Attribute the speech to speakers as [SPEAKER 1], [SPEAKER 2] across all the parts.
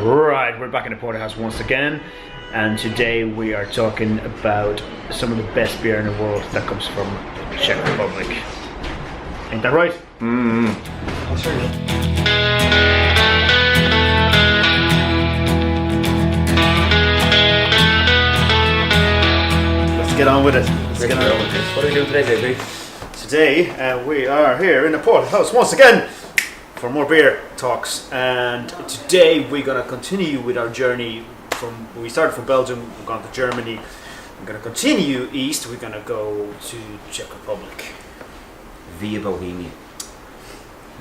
[SPEAKER 1] Right, we're back in the Porterhouse once again, and today we are talking about some of the best beer in the world that comes from the Czech Republic. Ain't that right?
[SPEAKER 2] I'll show you.
[SPEAKER 1] Let's get on with it. Let's get on with this.
[SPEAKER 2] What are we doing today, baby?
[SPEAKER 1] Today we are here in the Porterhouse once again for more beer talks, and today we're going to continue with our journey from, we started from Belgium, we've gone to Germany, we're going to continue east, we're going to go to Czech Republic.
[SPEAKER 2] Via Bohemia.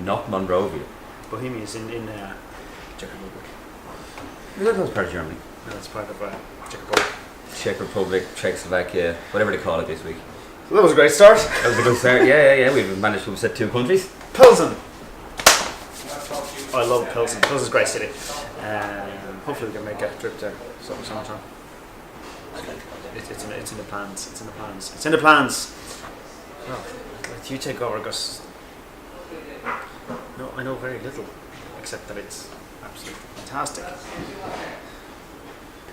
[SPEAKER 2] Not Monrovia.
[SPEAKER 1] Bohemia is in Czech Republic.
[SPEAKER 2] Is that part of Germany?
[SPEAKER 1] No, it's part of Czech Republic.
[SPEAKER 2] Czech Republic, Czechoslovakia, whatever they call it this week.
[SPEAKER 1] So that was a great start.
[SPEAKER 2] That was a good start. Yeah. We've managed to upset two countries.
[SPEAKER 1] Pilsen. I love Pilsen. Pilsen's a great city. Hopefully we can make a trip there sometime. It's in the plans. It's in the plans. Well, let you take over, because no, I know very little, except that it's absolutely fantastic.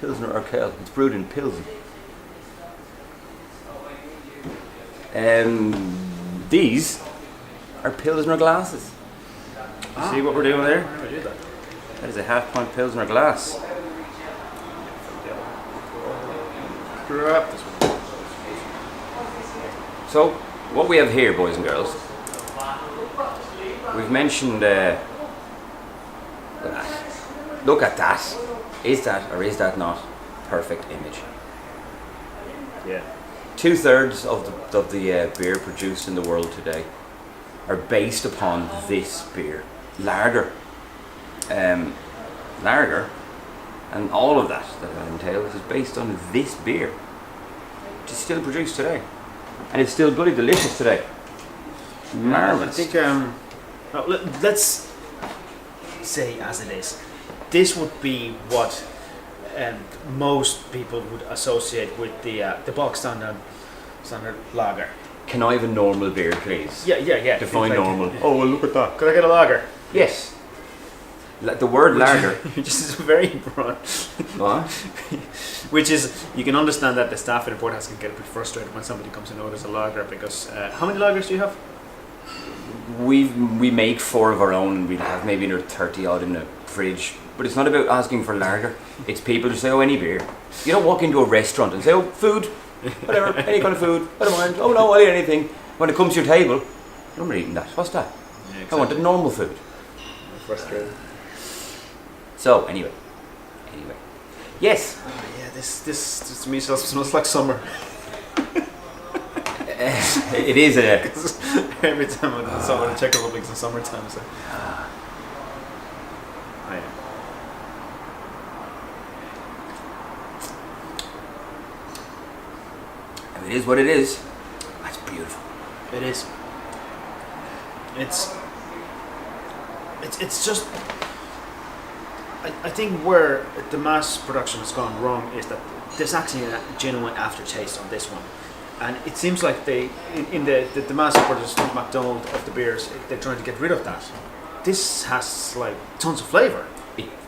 [SPEAKER 2] Pilsner Urquell. It's brewed in Pilsen. These are Pilsner glasses. You see what we're doing there?
[SPEAKER 1] I never did that.
[SPEAKER 2] That is a half-pint Pilsner glass.
[SPEAKER 1] Grab this one.
[SPEAKER 2] So, what we have here, boys and girls, we've mentioned, look at that. Is that or is that not perfect image?
[SPEAKER 1] Yeah.
[SPEAKER 2] 2/3 of the beer produced in the world today are based upon this beer. Lager, and all of that entails is based on this beer, which is still produced today, and it's still bloody delicious today. Marvelous.
[SPEAKER 1] I think let's say as it is. This would be what most people would associate with the box standard lager.
[SPEAKER 2] Can I have a normal beer, please?
[SPEAKER 1] Yeah.
[SPEAKER 2] Define
[SPEAKER 1] Like,
[SPEAKER 2] normal. Oh, well, look at that.
[SPEAKER 1] Could I get a lager?
[SPEAKER 2] Yes. The word lager.
[SPEAKER 1] Just is very broad.
[SPEAKER 2] What?
[SPEAKER 1] Which is, you can understand that the staff in the Porterhouse can get a bit frustrated when somebody comes in and orders a lager, because how many lagers do you have?
[SPEAKER 2] We make 4 of our own, and we have maybe another 30 odd in the fridge. But it's not about asking for lager. It's people who say, oh, any beer. You don't walk into a restaurant and say, oh, food, whatever, any kind of food, I don't mind. Oh no, I'll eat anything. When it comes to your table, I'm not eating that. What's that?
[SPEAKER 1] Yeah, exactly.
[SPEAKER 2] I wanted normal food.
[SPEAKER 1] Frustrated.
[SPEAKER 2] So anyway, yes.
[SPEAKER 1] Oh, yeah, this to me smells like summer.
[SPEAKER 2] It is a.
[SPEAKER 1] Every time I'm in summer, the Czech Republic is in summertime. So. Oh, yeah.
[SPEAKER 2] It is what it is. That's beautiful.
[SPEAKER 1] It is. It's just. I think where the mass production has gone wrong is that there's actually a genuine aftertaste on this one, and it seems like they in the mass production McDonald's of the beers, they're trying to get rid of that. This has like tons of flavour.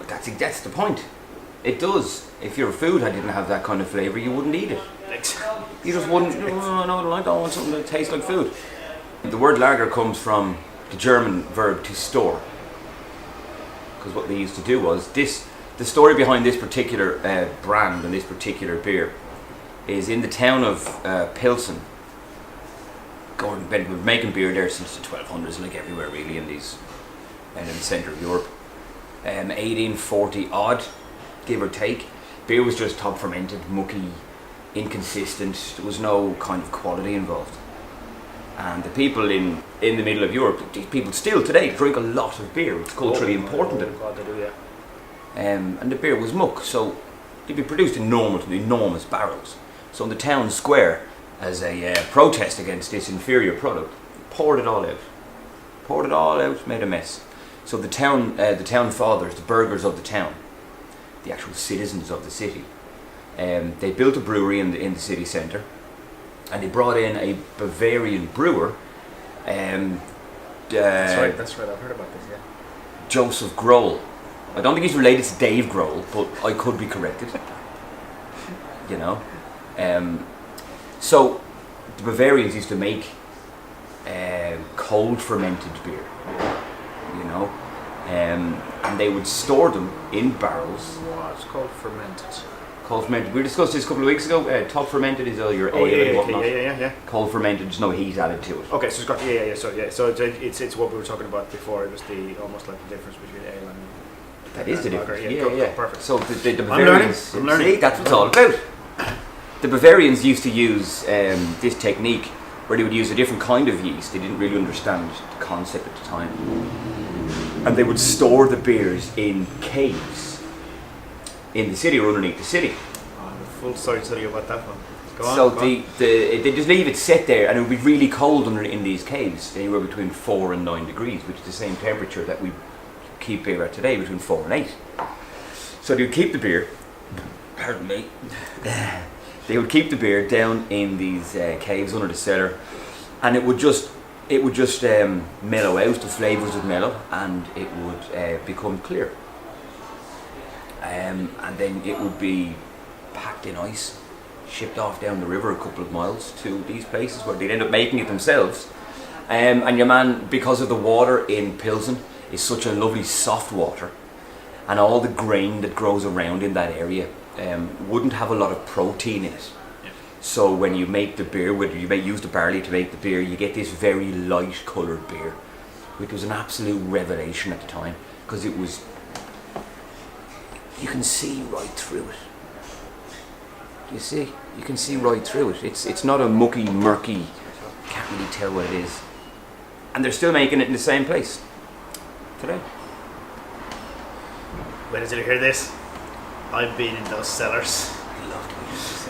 [SPEAKER 2] That's the point. It does. If your food didn't have that kind of flavour, you wouldn't eat it. You just wouldn't. No, I don't want something that tastes like food. The word lager comes from the German verb to store. Because what they used to do was this. The story behind this particular brand and this particular beer is in the town of Pilsen. Gordon Bennett was making beer there since the 1200s, like everywhere really in these, and in the centre of Europe. 1840 odd, give or take. Beer was just top fermented, mucky, inconsistent. There was no kind of quality involved. And the people in the middle of Europe, these people still today drink a lot of beer. It's culturally important.
[SPEAKER 1] God, they do, yeah.
[SPEAKER 2] And the beer was muck, so they'd be produced in enormous barrels. So in the town square, as a protest against this inferior product, poured it all out, made a mess. So the town fathers, the burghers of the town, the actual citizens of the city, they built a brewery in the city centre, and they brought in a Bavarian brewer.
[SPEAKER 1] That's right. I've heard about this. Yeah.
[SPEAKER 2] Joseph Grohl. I don't think he's related to Dave Grohl, but I could be corrected. You know, so the Bavarians used to make cold fermented beer. You know, and they would store them in barrels.
[SPEAKER 1] What's called fermented?
[SPEAKER 2] Cold fermented. We discussed this a couple of weeks ago. Top fermented is all your ale and whatnot.
[SPEAKER 1] Yeah.
[SPEAKER 2] Cold fermented, there's no heat added to it.
[SPEAKER 1] Okay, so it's got So it's what we were talking about before. It was the almost like the difference between ale and.
[SPEAKER 2] That is the
[SPEAKER 1] lager.
[SPEAKER 2] difference.
[SPEAKER 1] Yeah, perfect.
[SPEAKER 2] So the Bavarians.
[SPEAKER 1] I'm learning.
[SPEAKER 2] See, that's what it's all about. The Bavarians used to use this technique where they would use a different kind of yeast. They didn't really understand the concept at the time, and they would store the beers in caves in the city or underneath the city.
[SPEAKER 1] Oh, the full story to tell you about that one. Go on.
[SPEAKER 2] So they just leave it set there, and it would be really cold in these caves, anywhere between 4 and 9 degrees, which is the same temperature that we keep beer at today, between 4 and 8. So they would keep the beer. Pardon me. They would keep the beer down in these caves under the cellar, and it would just mellow out. The flavours would mellow, and it would become clear. And then it would be packed in ice, shipped off down the river a couple of miles to these places where they'd end up making it themselves. And your man, because of the water in Pilsen, is such a lovely soft water, and all the grain that grows around in that area wouldn't have a lot of protein in it.
[SPEAKER 1] Yeah.
[SPEAKER 2] So when you make the beer, whether you may use the barley to make the beer, you get this very light coloured beer, which was an absolute revelation at the time, because it was, you can see right through it. You can see right through it. It's not a mucky, murky, can't really tell what it is. And they're still making it in the same place today.
[SPEAKER 1] Wait until you hear this. I've been in those cellars.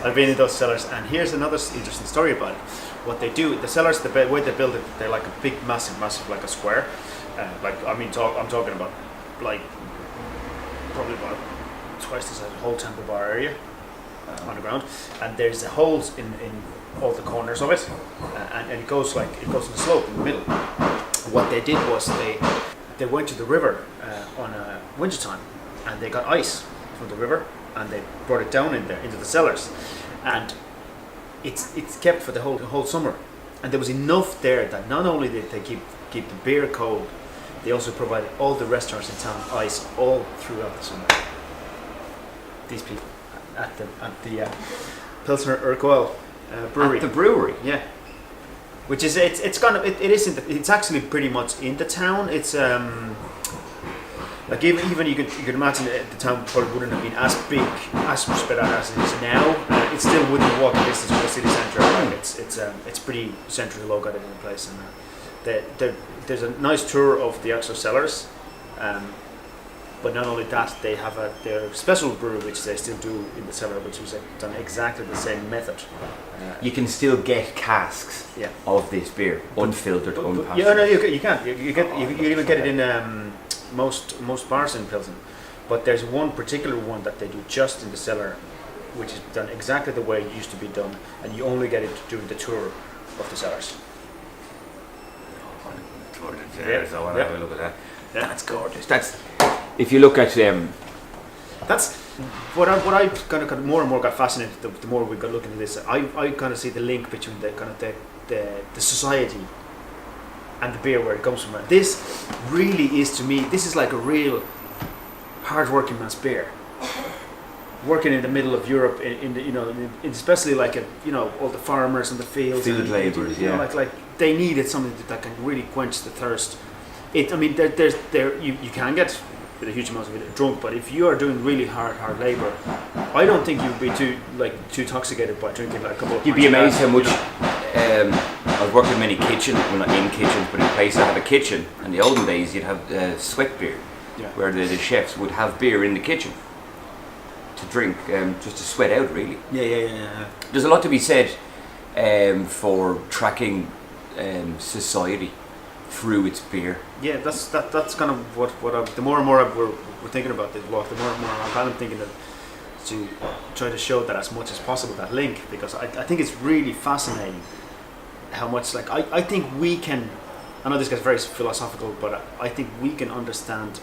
[SPEAKER 1] I've been in those cellars, and here's another interesting story about it. What they do, the cellars, the way they build it, they're like a big, massive, like a square. I'm talking about like probably about twice the size of the whole Temple Bar area underground, and there's the holes in all the corners of it, and it goes in a slope in the middle. What they did was they went to the river on a winter time, and they got ice from the river, and they brought it down in there into the cellars, and it's kept for the whole summer. And there was enough there that not only did they keep the beer cold, they also provided all the restaurants in town ice all throughout the summer. These people at the Pilsner Urquell brewery.
[SPEAKER 2] At the brewery,
[SPEAKER 1] yeah. Which is it's actually pretty much in the town. It's like even you could imagine the town probably wouldn't have been as big, as spread out as it is now. It still wouldn't walk a distance from the city centre. It's pretty centrally located in the place, and there's a nice tour of the actual cellars. But not only that, they have their special brew, which they still do in the cellar, which was done exactly the same method.
[SPEAKER 2] you can still get casks of this beer, unfiltered, unpasteurized.
[SPEAKER 1] Yeah, no, you can't. You even get it in most bars in Pilsen. But there's one particular one that they do just in the cellar, which is done exactly the way it used to be done, and you only get it during the tour of the cellars.
[SPEAKER 2] I want to have a look at that.
[SPEAKER 1] Yeah.
[SPEAKER 2] That's gorgeous. That's, if you look at
[SPEAKER 1] that's what I kind of more and more got fascinated. The more we got looking at this, I kind of see the link between the kind of the society and the beer, where it comes from. This really is, to me, this is like a real hard-working man's beer. Working in the middle of Europe, especially like all the farmers in the fields,
[SPEAKER 2] field labourers,
[SPEAKER 1] like they needed something that can really quench the thirst. You can get with a huge amount of it drunk, but if you are doing really hard labour, I don't think you'd be too intoxicated by drinking like a couple of.
[SPEAKER 2] You'd be amazed how much. I've worked in many kitchens, well not in kitchens, but in places that have a kitchen. In the olden days, you'd have sweat beer, where the chefs would have beer in the kitchen to drink, just to sweat out, really. Yeah. There's a lot to be said for tracking society through its beer.
[SPEAKER 1] Yeah, that's kind of what the more and more we're thinking about this walk, the more and more I'm kind of thinking that to try to show that as much as possible, that link, because I think it's really fascinating how much, like, I think we can, I know this gets very philosophical, but I think we can understand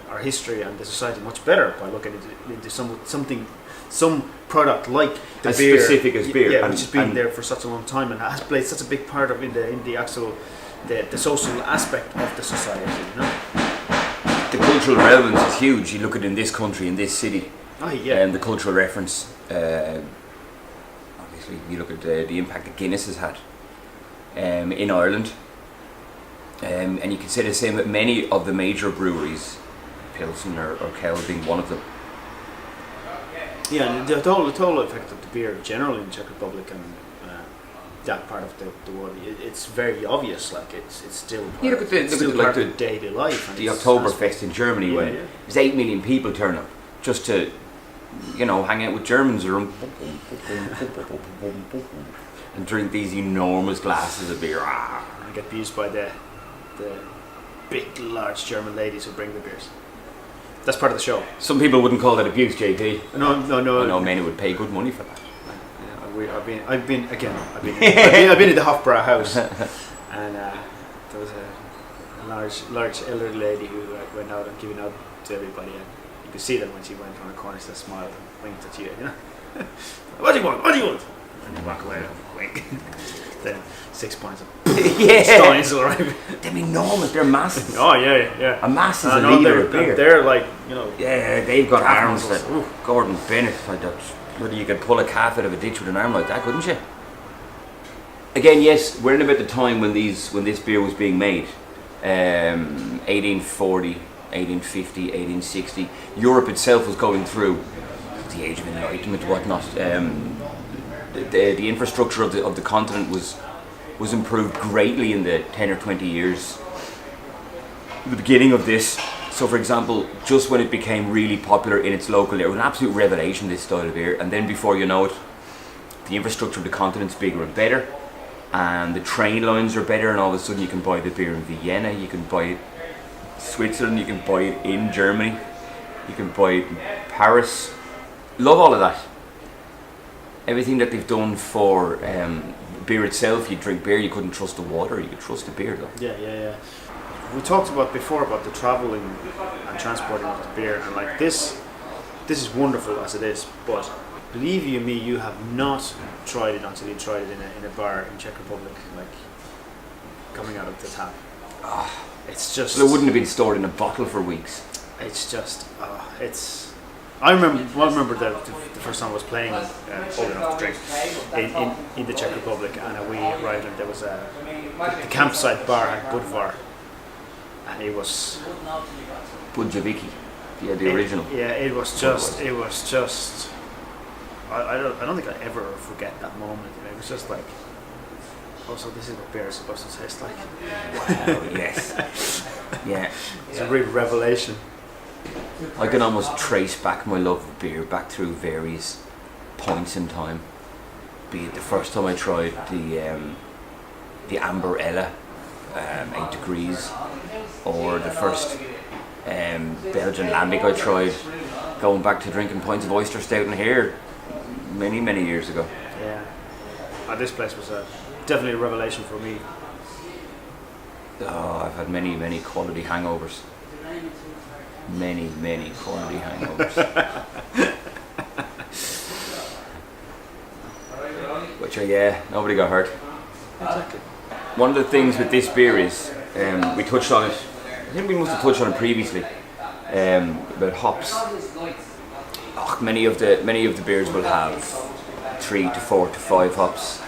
[SPEAKER 1] our history and the society much better by looking into some product like the
[SPEAKER 2] as
[SPEAKER 1] beer,
[SPEAKER 2] specific as beer,
[SPEAKER 1] which has been there for such a long time and has played such a big part of in the actual the social aspect of the society. You know?
[SPEAKER 2] The cultural relevance is huge. You look at it in this country, in this city, and the cultural reference. Obviously, you look at the impact that Guinness has had in Ireland, and you can say the same with many of the major breweries, Pilsner Urquell being one of them.
[SPEAKER 1] Yeah, and the total effect of the beer generally in the Czech Republic and that part of the world, it's very obvious. Like it's still part of daily life.
[SPEAKER 2] The Oktoberfest in Germany, when it was 8 million people turn up just to, hang out with Germans and drink these enormous glasses of beer.
[SPEAKER 1] And get abused by the big, large German ladies who bring the beers. That's part of the show.
[SPEAKER 2] Some people wouldn't call that abuse, JP.
[SPEAKER 1] No.
[SPEAKER 2] I know many would pay good money for that.
[SPEAKER 1] I've been in the Hofbrauhaus, and there was a large elderly lady who went out and giving out to everybody, and you could see them when she went on the corner. She smiled and winked at you. What do you want? And you walk away and wink. Then 6 pints of steins will arrive.
[SPEAKER 2] They're enormous. They're massive.
[SPEAKER 1] Oh yeah.
[SPEAKER 2] A mass is a litre of beer.
[SPEAKER 1] They're like
[SPEAKER 2] Yeah, they've got arms like Gordon Bennett. Like that. Bloody, you could pull a calf out of a ditch with an arm like that, couldn't you? Again, yes, we're in about the time when this beer was being made. 1840, 1850, 1860. Europe itself was going through the Age of Enlightenment, whatnot. The infrastructure of the continent was improved greatly in the 10 or 20 years. The beginning of this. So, for example, just when it became really popular in its local area, it was an absolute revelation, this style of beer. And then before you know it, the infrastructure of the continent's bigger and better, and the train lines are better, and all of a sudden you can buy the beer in Vienna, you can buy it in Switzerland, you can buy it in Germany, you can buy it in Paris. Love all of that. Everything that they've done for beer itself. You drink beer, you couldn't trust the water, you could trust the beer though.
[SPEAKER 1] Yeah. We talked before about the travelling and transporting of the beer, and like this is wonderful as it is, but believe you me, you have not tried it until you tried it in a bar in Czech Republic, like coming out of the tap. It's just.
[SPEAKER 2] Well, it wouldn't have been stored in a bottle for weeks.
[SPEAKER 1] It's just. I remember the first time I was playing old enough to drink in the Czech Republic, and we arrived and there was the campsite bar at Budvar. And it was
[SPEAKER 2] Budjaviki, the original.
[SPEAKER 1] It was just. I don't think I ever forget that moment. It was just like, so this is what beer is supposed to taste like.
[SPEAKER 2] Wow, yes. Yeah.
[SPEAKER 1] It's a real revelation.
[SPEAKER 2] I can almost trace back my love of beer back through various points in time. Be it the first time I tried the Amber Ella, 8 degrees, or the first Belgian Lambic I tried, going back to drinking pints of oyster stout in here many years ago.
[SPEAKER 1] Yeah. This place was definitely a revelation for me.
[SPEAKER 2] I've had many quality hangovers. Many quality hangovers. Which nobody got hurt.
[SPEAKER 1] Exactly.
[SPEAKER 2] One of the things with this beer is, we touched on it, I think we must have touched on it previously, about hops. Many of the beers will have 3 to 4 to 5 hops.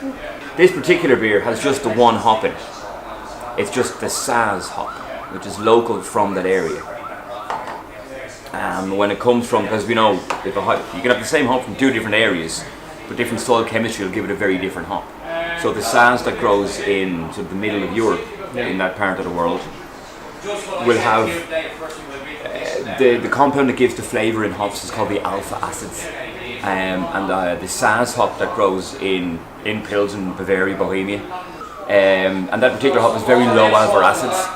[SPEAKER 2] This particular beer has just the one hop in it. It's just the Saaz hop, which is local from that area. When it comes from, because we know you can have the same hop from 2 different areas, but different soil chemistry will give it a very different hop. So the Saaz that grows in sort of the middle of Europe, in that part of the world, will have the compound that gives the flavour in hops is called the alpha acids, and the Saaz hop that grows in Pilsen, Bavaria, Bohemia, and that particular hop is very low alpha acids,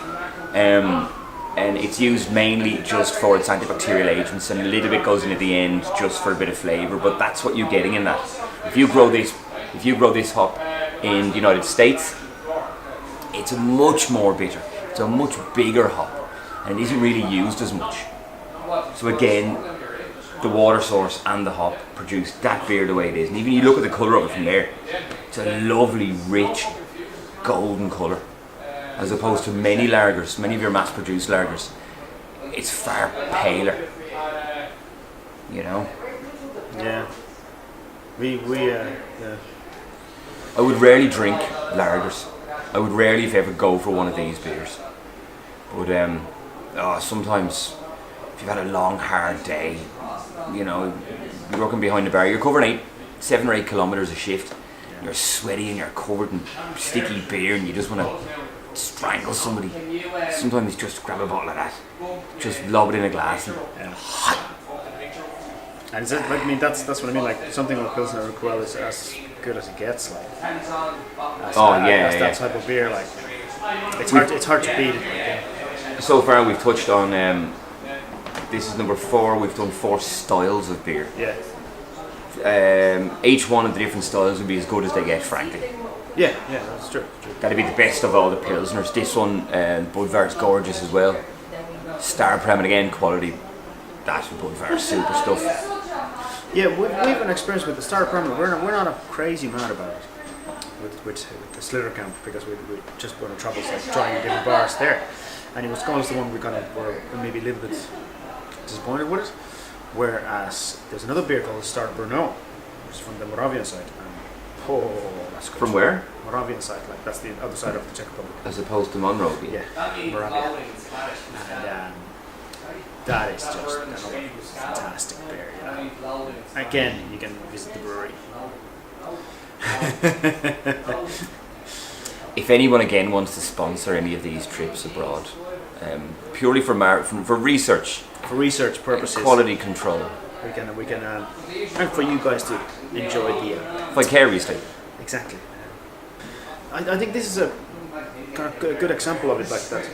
[SPEAKER 2] and it's used mainly just for its antibacterial agents, and a little bit goes in at the end just for a bit of flavour. But that's what you're getting in that. If you grow this hop in the United States, it's a much more bitter. It's a much bigger hop, and it isn't really used as much. So again, the water source and the hop produce that beer the way it is. And even you look at the colour of it from there, it's a lovely, rich, golden colour. As opposed to many lagers, many of your mass-produced lagers, it's far paler. You know?
[SPEAKER 1] Yeah.
[SPEAKER 2] I would rarely drink lagers. I would rarely, if ever, go for one of these beers. But sometimes, if you've had a long, hard day, you know, you're working behind the bar, you're covering 7 or 8 kilometres a shift, you're sweaty and you're covered in sticky beer and you just want to strangle somebody. Sometimes just grab a bottle of that, just lob it in a glass and
[SPEAKER 1] And I mean, that's what I mean. Like something like Pilsner Urquell is as good as it gets. Like, that type of beer. Like, it's hard to beat it.
[SPEAKER 2] So far, we've touched on. This is number 4. We've done 4 styles of beer.
[SPEAKER 1] Yeah.
[SPEAKER 2] Each one of the different styles would be as good as they get, frankly.
[SPEAKER 1] Yeah, that's true.
[SPEAKER 2] That'd be the best of all the pilsners. This one, Budvar's gorgeous as well. Star Prem again, quality. That's Budvar's super stuff.
[SPEAKER 1] Yeah, we've an experience with the Star Permanent. We're not a crazy mad about it with the Slither Camp because we just went on troubles like trying different bars there, and it was always the one we kind of were maybe a little bit disappointed with it. Whereas there's another beer called Star Brno, which is from the Moravian side. That's good.
[SPEAKER 2] From where?
[SPEAKER 1] Moravian side, like that's the other side of the Czech Republic.
[SPEAKER 2] As opposed to Monroe.
[SPEAKER 1] Yeah, Moravia. And that is just another fantastic beer, you know. Again, you can visit the brewery.
[SPEAKER 2] If anyone again wants to sponsor any of these trips abroad, purely for research,
[SPEAKER 1] for research purposes,
[SPEAKER 2] quality control,
[SPEAKER 1] we can, and for you guys to enjoy the
[SPEAKER 2] vicariously.
[SPEAKER 1] Exactly. I think this is a kind of good example of it, like that.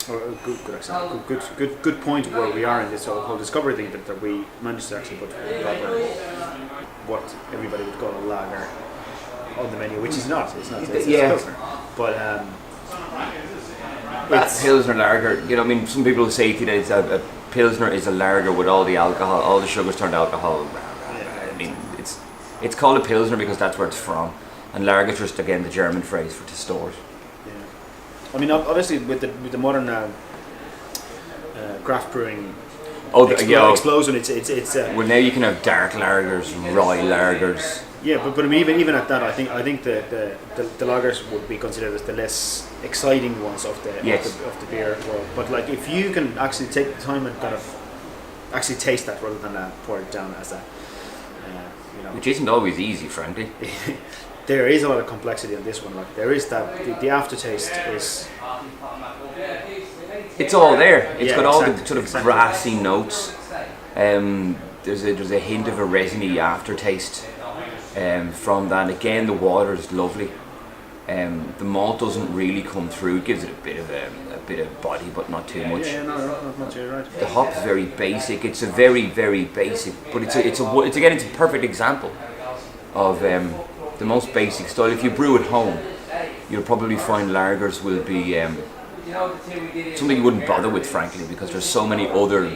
[SPEAKER 1] Or a good example, good point where we are in this whole discovery thing that we managed to actually put what everybody would call a lager on the menu, which is not. It's a Pilsner. But
[SPEAKER 2] that Pilsner lager, you know, I mean, some people say today a Pilsner is a lager with all the alcohol, all the sugars turned alcohol. I mean, it's called a Pilsner because that's where it's from, and lager is just again the German phrase for to store it.
[SPEAKER 1] I mean, obviously, with the modern craft brewing explosion, it's.
[SPEAKER 2] Well, now you can have dark lagers, rye lagers.
[SPEAKER 1] Yeah, but I mean, even at that, I think the lagers would be considered as the less exciting ones of the beer world. But like, if you can actually take the time and kind of actually taste that rather than pour it down as a,
[SPEAKER 2] which isn't always easy, frankly.
[SPEAKER 1] There is a lot of complexity in this one. Like there is that the aftertaste is.
[SPEAKER 2] It's all there. It's got all the sort of grassy notes. There's a hint of a resiny aftertaste from that. Again, the water is lovely. The malt doesn't really come through. It gives it a bit of body, but not too much.
[SPEAKER 1] Not too right.
[SPEAKER 2] The hop is very basic. It's a very, very basic, but it's a perfect example of. The most basic style. If you brew at home, you'll probably find lagers will be something you wouldn't bother with, frankly, because there's so many other.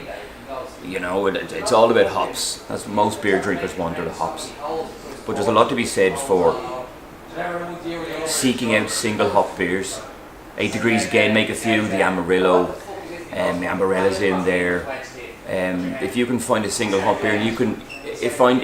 [SPEAKER 2] You know, it's all about hops. That's what most beer drinkers want, are the hops. But there's a lot to be said for seeking out single hop beers. 8 Degrees again make a few. The Amarillo, the Amarella's in there. If you can find a single hop beer, you can find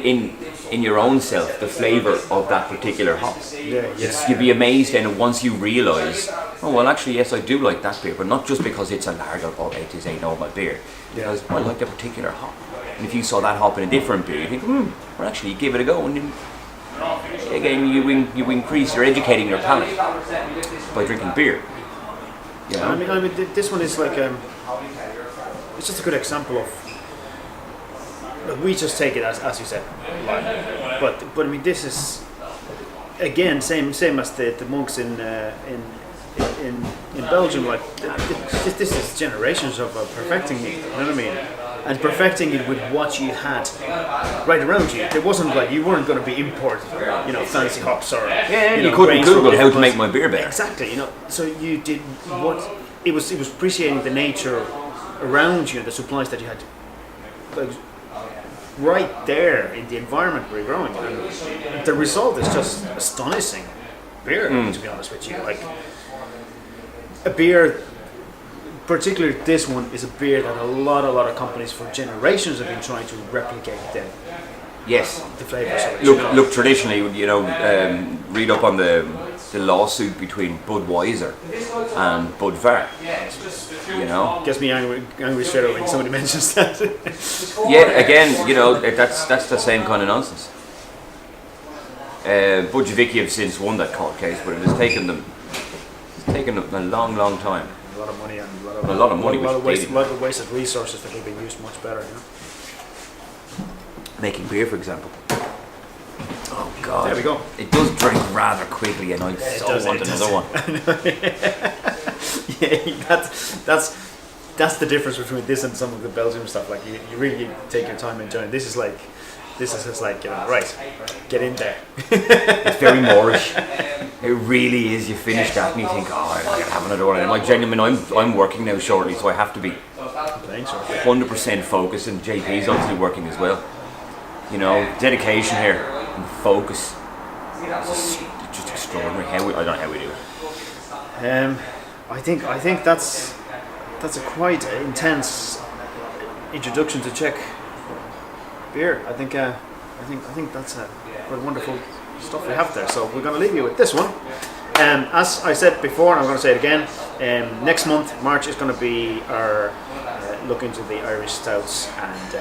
[SPEAKER 2] in your own self the flavour of that particular hop. You'd be amazed, and once you realise, oh well, actually yes, I do like that beer, but not just because it's a lager or it is a normal beer, because I like that particular hop. And if you saw that hop in a different beer, you think, well, actually, you give it a go, and again, you increase, you're educating your palate by drinking beer. You know?
[SPEAKER 1] I mean, this one is like it's just a good example of. We just take it as you said, but I mean, this is again same as the monks in Belgium. Like this is generations of perfecting it. You know what I mean? And perfecting it with what you had right around you. It wasn't like you weren't going to be imported, fancy hops or
[SPEAKER 2] you couldn't Google how to make my beer better.
[SPEAKER 1] Exactly, So you did what it was appreciating the nature around you, the supplies that you had like right there in the environment we're growing, and the result is just astonishing beer. To be honest with you, like a beer, particularly this one, is a beer that a lot of companies for generations have been trying to replicate
[SPEAKER 2] Yes.
[SPEAKER 1] the flavors of it.
[SPEAKER 2] Look. Traditionally, read up on the lawsuit between Budweiser and Budvar.
[SPEAKER 1] Gets me angry straight away when somebody mentions that.
[SPEAKER 2] Yeah, again, that's the same kind of nonsense. Budjeviki have since won that court case, but it has taken them a long time.
[SPEAKER 1] A lot of money and
[SPEAKER 2] a lot of money,
[SPEAKER 1] a lot of wasted resources that could be used much better.
[SPEAKER 2] Making beer, for example. Oh God!
[SPEAKER 1] There we go.
[SPEAKER 2] It does drink rather quickly, and I want another one.
[SPEAKER 1] Yeah, that's the difference between this and some of the Belgium stuff. Like you really take your time enjoying. This is just like right, get in there.
[SPEAKER 2] It's very Moorish. It really is. You finish that and you think, I gotta have another one. And like genuinely, I'm working now shortly, so I have to be 100% focused. And JP's obviously working as well. Dedication here and focus. It's just extraordinary. I don't know how we do it.
[SPEAKER 1] I think that's a quite intense introduction to Czech beer. I think that's quite wonderful stuff we have there. So we're going to leave you with this one. As I said before, and I'm going to say it again. Next month, March, is going to be our look into the Irish stouts and.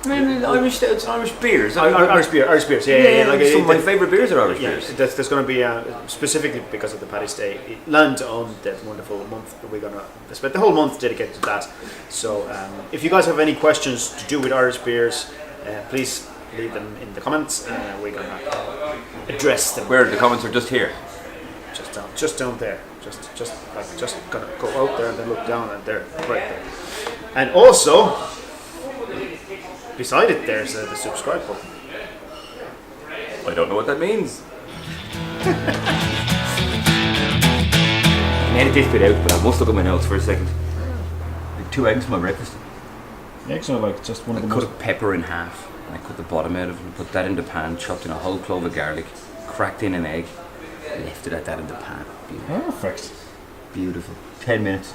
[SPEAKER 2] Irish stouts and Irish beers.
[SPEAKER 1] Irish beers. Yeah. Like
[SPEAKER 2] some of my favourite beers are Irish beers.
[SPEAKER 1] There's going to be specifically because of the Paddy's Day, land on that wonderful month. We're going to spend the whole month dedicated to that. So if you guys have any questions to do with Irish beers, please leave them in the comments. We're going to address them.
[SPEAKER 2] Where the comments are just here.
[SPEAKER 1] Just down there. Just gonna go out there and then look down and there, right there. And also, beside it, there's the subscribe button.
[SPEAKER 2] I don't know what that means. I can edit this bit out, but I must look at my notes for a second. I had 2 eggs for my breakfast.
[SPEAKER 1] Eggs are like just one of the
[SPEAKER 2] I cut a pepper in half, and I cut the bottom out of it, and put that in the pan, chopped in a whole clove of garlic, cracked in an egg, left it at that in the pan. Beautiful.
[SPEAKER 1] Perfect.
[SPEAKER 2] Beautiful. 10 minutes.